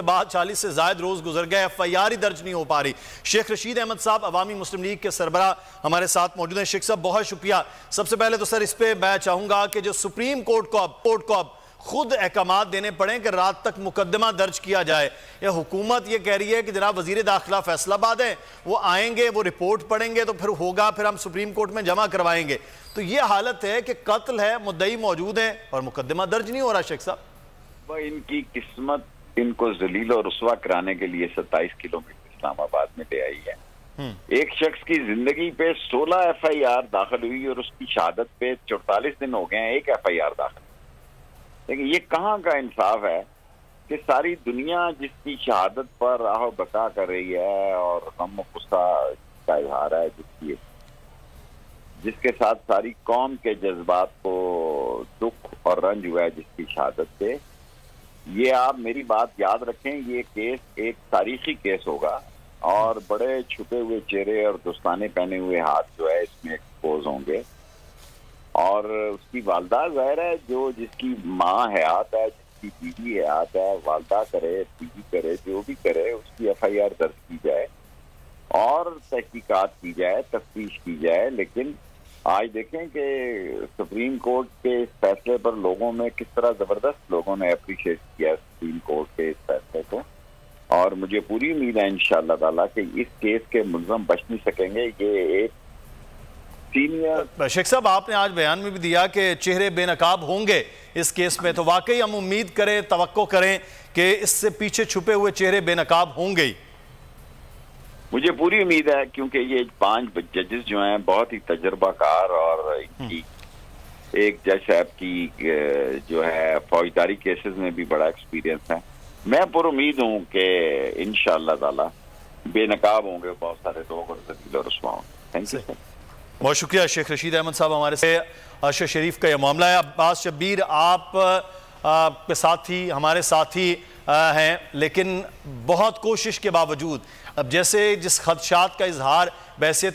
بعد 40 سے زائد روز گزر گئے، FIR ہی درج نہیں ہو پا رہی۔ شیخ رشید احمد صاحب عوامی مسلم لیگ کے سربراہ ہمارے ساتھ موجود ہیں۔ شیخ صاحب بہت شکریہ۔ سب سے پہلے تو سر اس پہ میں چاہوں گا کہ جو سپریم کورٹ کو اب خود احکامات دینے پڑیں کہ رات تک مقدمہ درج کیا جائے۔ یہ حکومت یہ کہہ رہی ہے کہ جناب وزیر داخلہ فیصل آباد ہیں، وہ آئیں گے، وہ رپورٹ پڑھیں گے تو پھر ہوگا، پھر ہم سپریم کورٹ میں جمع کروائیں گے۔ تو یہ حالت ہے کہ قتل ہے، مدعی موجود ہیں اور مقدمہ درج نہیں ہو رہا۔ شیخ صاحب وہ ان کی قسمت ان کو ذلیل اور رسوا کرانے کے لیے 27 کلومیٹر اسلام آباد میں لے آئی ہے۔ ایک شخص کی زندگی پہ 16 FIR داخل ہوئی اور اس کی شہادت پہ 44 دن ہو گئے ہیں، ایک FIR داخل۔ لیکن یہ کہاں کا انصاف ہے کہ ساری دنیا جس کی شہادت پر آہ و بکا کر رہی ہے اور غم و غصہ کا اظہار ہے، جس کے ساتھ ساری قوم کے جذبات کو دکھ اور رنج ہوا ہے جس کی شہادت پہ، یہ آپ میری بات یاد رکھیں، یہ کیس ایک تاریخی کیس ہوگا اور بڑے چھپے ہوئے چہرے اور دستانے پہنے ہوئے ہاتھ جو ہے اس میں ایکسپوز ہوں گے، اور اس کی والدہ ظاہر ہے جو جس کی ماں حیات ہے، جس کی بیوی حیات ہے، والدہ کرے، بیوی کرے، جو بھی کرے، اس کی FIR درج کی جائے اور تحقیقات کی جائے، تفتیش کی جائے۔ لیکن آج دیکھیں کہ سپریم کورٹ کے اس فیصلے پر لوگوں میں کس طرح زبردست لوگوں نے اپریشیٹ کیا سپریم کورٹ کے اس فیصلے کو، اور مجھے پوری امید ہے انشاءاللہ تعالیٰ کہ اس کیس کے ملزم بچ نہیں سکیں گے۔ یہ ایک سینئر شیخ صاحب آپ نے آج بیان میں بھی دیا کہ چہرے بے نقاب ہوں گے اس کیس میں، تو واقعی ہم امید کریں، توقع کریں کہ اس سے پیچھے چھپے ہوئے چہرے بے نقاب ہوں گے۔ مجھے پوری امید ہے کیونکہ یہ 5 ججز جو ہیں بہت ہی تجربہ کار، اور ان کی ایک جج صاحب کی جو ہے فوجداری کیسز میں بھی بڑا ایکسپیرینس ہے۔ میں پر امید ہوں کہ انشاءاللہ تعالی بے نقاب ہوں گے بہت سارے لوگ اور ذلیل اور رسوا ہوں گے۔ Thank you sir. بہت شکریہ شیخ رشید احمد صاحب ہمارے سے۔ عرشہ شریف کا یہ معاملہ ہے۔ عباس شبیر آپ کے ساتھی ہمارے ساتھی ہیں، لیکن بہت کوشش کے باوجود اب جیسے جس خدشات کا اظہار بحیثیت